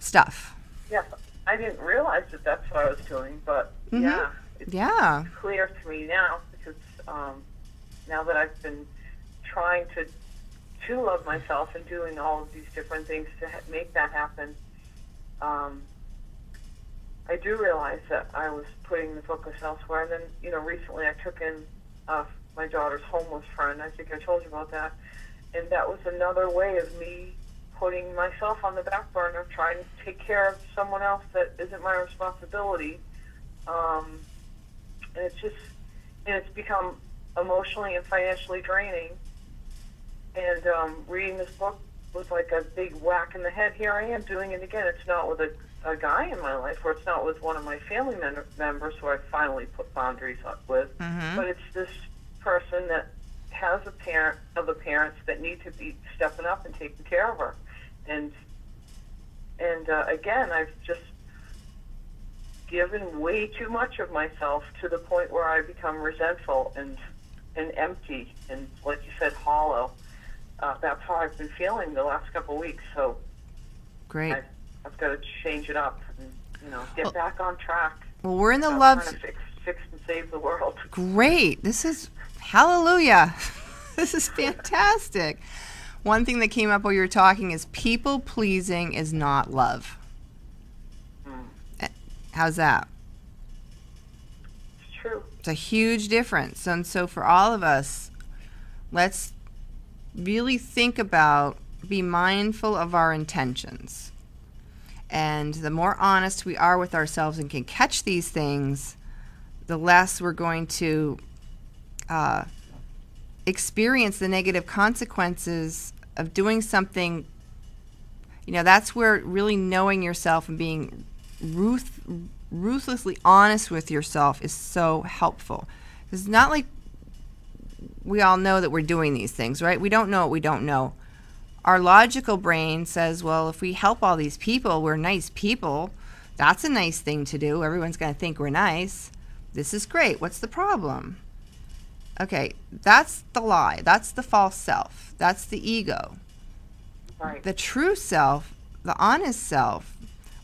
stuff. Yeah, I didn't realize that that's what I was doing, but yeah, it's clear to me now because now that I've been trying to love myself and doing all of these different things to make that happen, I do realize that I was putting the focus elsewhere. And then, recently I took in my daughter's homeless friend. I think I told you about that. And that was another way of me putting myself on the back burner, trying to take care of someone else that isn't my responsibility. And it's become emotionally and financially draining. And reading this book was like a big whack in the head. Here I am doing it again. It's not with a guy in my life, or it's not with one of my family members who I finally put boundaries up with, but it's this person that has a parent of the parents that need to be stepping up and taking care of her. And again, I've just given way too much of myself to the point where I become resentful and empty and, like you said, hollow. That's how I've been feeling the last couple of weeks. So great. I've got to change it up and get back on track. Well, we're in the love. Trying to fix and save the world. Great. This is hallelujah. This is fantastic. One thing that came up while you were talking is people pleasing is not love. How's that? It's true. It's a huge difference. And so for all of us, let's really think about, be mindful of our intentions. And the more honest we are with ourselves and can catch these things, the less we're going to experience the negative consequences of doing something. That's where really knowing yourself and being ruthlessly honest with yourself is so helpful. It's not like we all know that we're doing these things, right? We don't know what we don't know. Our logical brain says, well, if we help all these people, we're nice people. That's a nice thing to do. Everyone's going to think we're nice. This is great. What's the problem? Okay, that's the lie. That's the false self. That's the ego. Right. The true self, the honest self,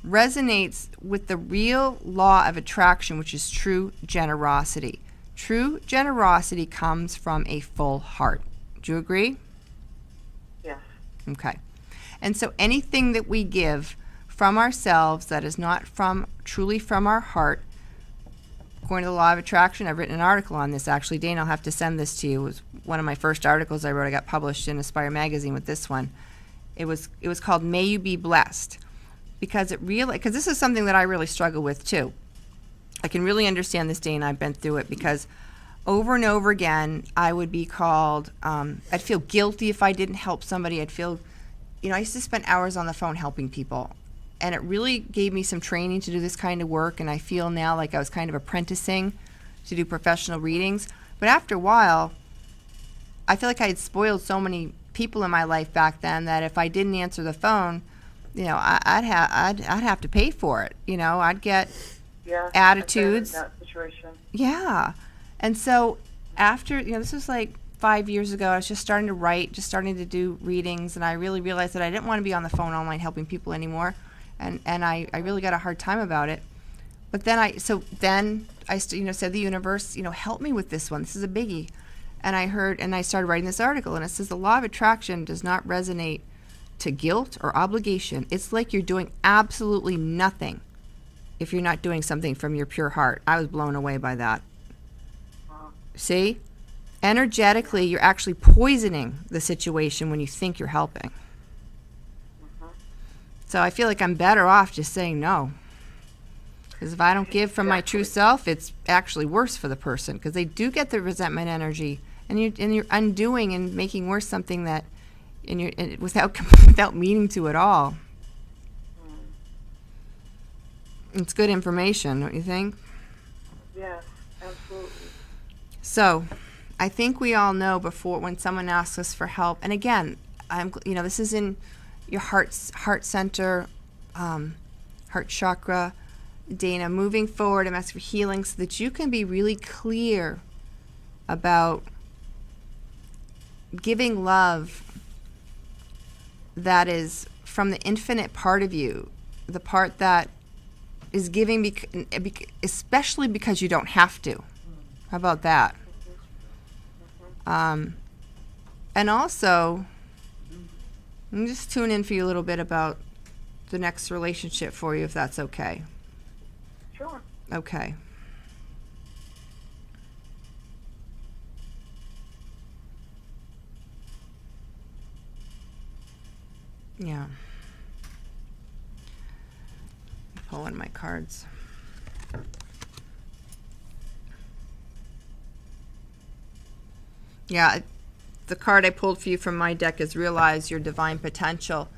resonates with the real law of attraction, which is true generosity. True generosity comes from a full heart. Do you agree? Yes. Okay. And so anything that we give from ourselves that is not truly from our heart, according to the law of attraction, I've written an article on this actually. Dane, I'll have to send this to you. It was one of my first articles I wrote. I got published in Aspire magazine with this one. It was called May You Be Blessed, because this is something that I really struggle with too. I can really understand this, Dane. I've been through it because over and over again, I would be called, I'd feel guilty if I didn't help somebody. I'd feel, I used to spend hours on the phone helping people. And it really gave me some training to do this kind of work. And I feel now like I was kind of apprenticing to do professional readings. But after a while, I feel like I had spoiled so many people in my life back then that if I didn't answer the phone, I'd have to pay for it. I'd get attitudes. That situation. Yeah. And so after, this was like 5 years ago, I was just starting to write, just starting to do readings, and I really realized that I didn't want to be on the phone online helping people anymore. And I really got a hard time about it. But then I said the universe, help me with this one. This is a biggie. And I started writing this article, and it says the law of attraction does not resonate to guilt or obligation. It's like you're doing absolutely nothing if you're not doing something from your pure heart. I was blown away by that. See? Energetically, you're actually poisoning the situation when you think you're helping. So I feel like I'm better off just saying no. Because if I don't give from my true self, it's actually worse for the person, because they do get the resentment energy, and you're undoing and making worse something that without meaning to at all. It's good information, don't you think? Yes, absolutely. So, I think we all know when someone asks us for help, and again, this is in your heart center, heart chakra. Dana, moving forward, I'm asking for healing so that you can be really clear about giving love that is from the infinite part of you the part that is giving, especially because you don't have to. How about that? And also, I'm just tune in for you a little bit about the next relationship for you, if that's okay. Sure. Okay. Yeah. Pull in my cards. Yeah, the card I pulled for you from my deck is realize your divine potential.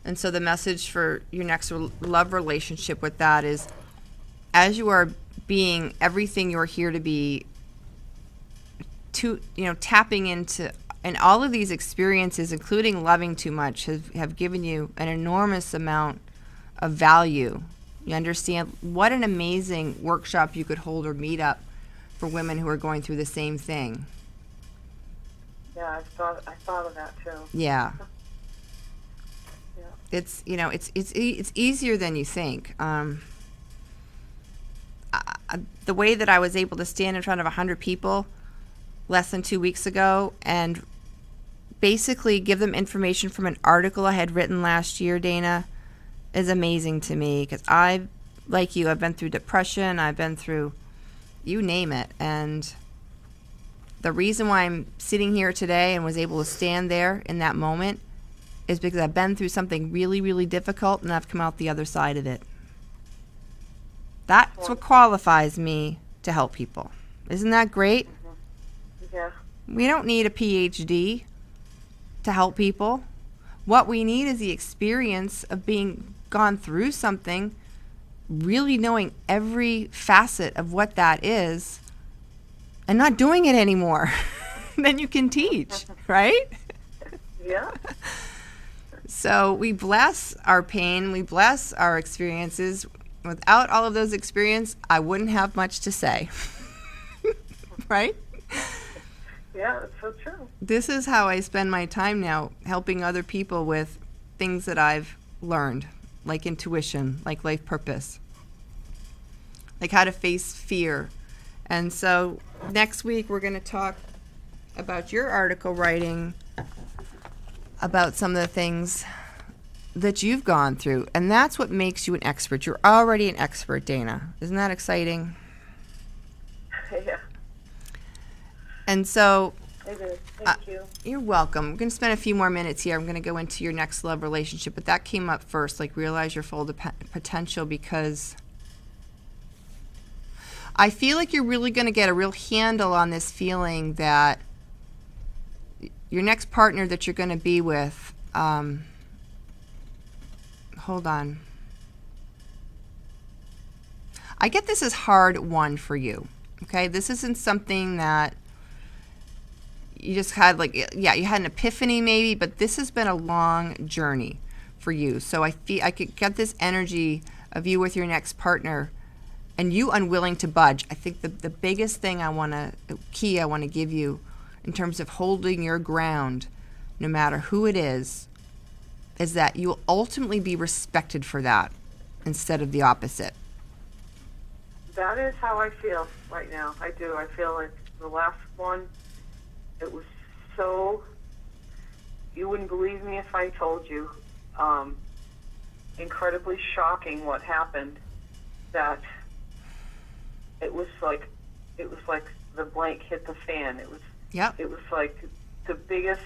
And so the message for your next love relationship with that is, as you are being everything you're here to be, tapping into, and all of these experiences, including loving too much, have given you an enormous amount of value. You understand what an amazing workshop you could hold or meet up for women who are going through the same thing. Yeah, I thought of that too. Yeah. Yeah. It's it's easier than you think. The way that I was able to stand in front of 100 people less than 2 weeks ago and basically give them information from an article I had written last year, Dana, is amazing to me, because I've been through depression, I've been through you name it, and the reason why I'm sitting here today and was able to stand there in that moment is because I've been through something really, really difficult, and I've come out the other side of it. That's what qualifies me to help people. Isn't that great? Mm-hmm. Yeah. We don't need a PhD to help people. What we need is the experience of being gone through something, really knowing every facet of what that is, and not doing it anymore. Then you can teach, right? Yeah. So we bless our pain, we bless our experiences. Without all of those experiences, I wouldn't have much to say. Right? Yeah, that's so true. This is how I spend my time now, helping other people with things that I've learned, like intuition, like life purpose, like how to face fear. And so next week we're going to talk about your article writing, about some of the things that you've gone through. And that's what makes you an expert. You're already an expert, Dana. Isn't that exciting? Yeah. And so It is. Thank you. you're welcome. We're going to spend a few more minutes here. I'm going to go into your next love relationship, but that came up first, like realize your full potential, because I feel like you're really going to get a real handle on this feeling that your next partner that you're going to be with, hold on. I get this is hard won for you, okay? This isn't something that you just had, like, yeah, you had an epiphany maybe, but this has been a long journey for you. So I feel I could get this energy of you with your next partner and you unwilling to budge. I think the biggest thing I want to give you in terms of holding your ground, no matter who it is that you will ultimately be respected for that instead of the opposite. That is how I feel right now. I do. I feel like the last one, it was so, you wouldn't believe me if I told you, incredibly shocking what happened, that it was like the blank hit the fan. It was like the biggest,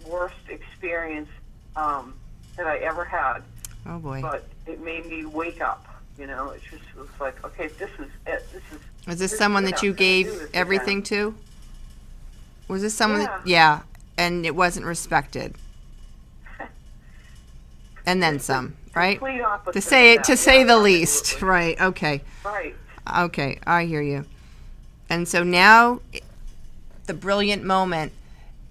worst experience that I ever had. Oh boy. But it made me wake up. You know, it was like, okay, this is it. Was this someone that you gave everything to? Was this someone Yeah. and it wasn't respected? And then some, right? Complete opposite To of say that. the Yeah, least. absolutely. Right. Okay. Right. Okay, I hear you. And so now the brilliant moment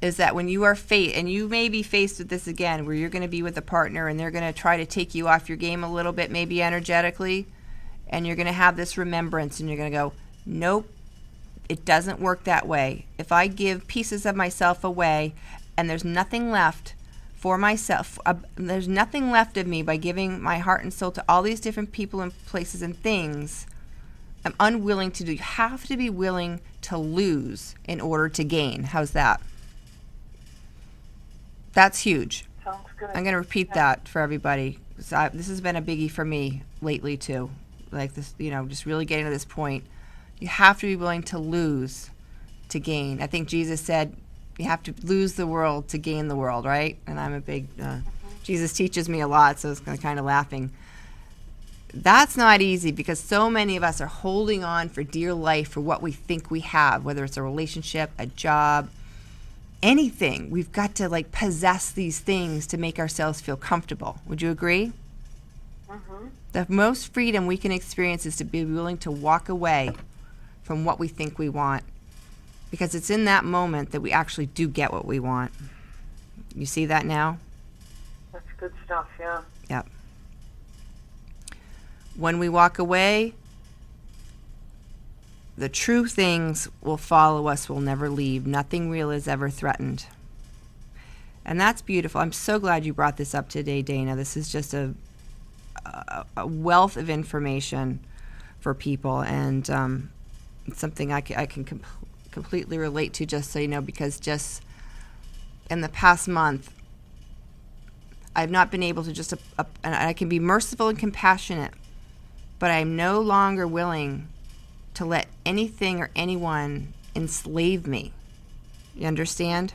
is that when you are and you may be faced with this again, where you're going to be with a partner and they're going to try to take you off your game a little bit, maybe energetically, and you're going to have this remembrance and you're going to go, nope, it doesn't work that way. If I give pieces of myself away and there's nothing left for myself. There's nothing left of me by giving my heart and soul to all these different people and places and things. I'm unwilling to do. You have to be willing to lose in order to gain. How's that? That's huge. Sounds good. I'm going to repeat that for everybody. So this has been a biggie for me lately too. Like this, just really getting to this point. You have to be willing to lose to gain. I think Jesus said you have to lose the world to gain the world, right? And I'm a big, Jesus teaches me a lot, so it's kind of laughing. That's not easy because so many of us are holding on for dear life for what we think we have, whether it's a relationship, a job, anything. We've got to possess these things to make ourselves feel comfortable. Would you agree? Mm-hmm. The most freedom we can experience is to be willing to walk away from what we think we want, because it's in that moment that we actually do get what we want. You see that now? That's good stuff, yeah. Yep. When we walk away, the true things will follow us, will never leave. Nothing real is ever threatened. And that's beautiful. I'm so glad you brought this up today, Dana. This is just a wealth of information for people, and it's something I can completely relate to, just so you know, because just in the past month, I've not been able to and I can be merciful and compassionate, but I'm no longer willing to let anything or anyone enslave me. You understand?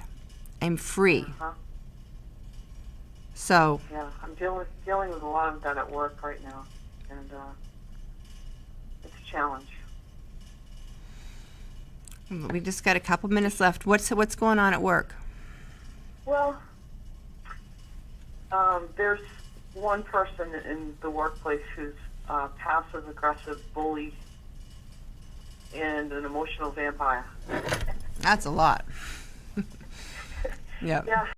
I'm free. Uh-huh. So. Yeah, I'm dealing with a lot of that at work right now, and it's a challenge. We just got a couple minutes left. What's going on at work? Well, there's one person in the workplace who's a passive-aggressive bully and an emotional vampire. That's a lot. Yep. Yeah.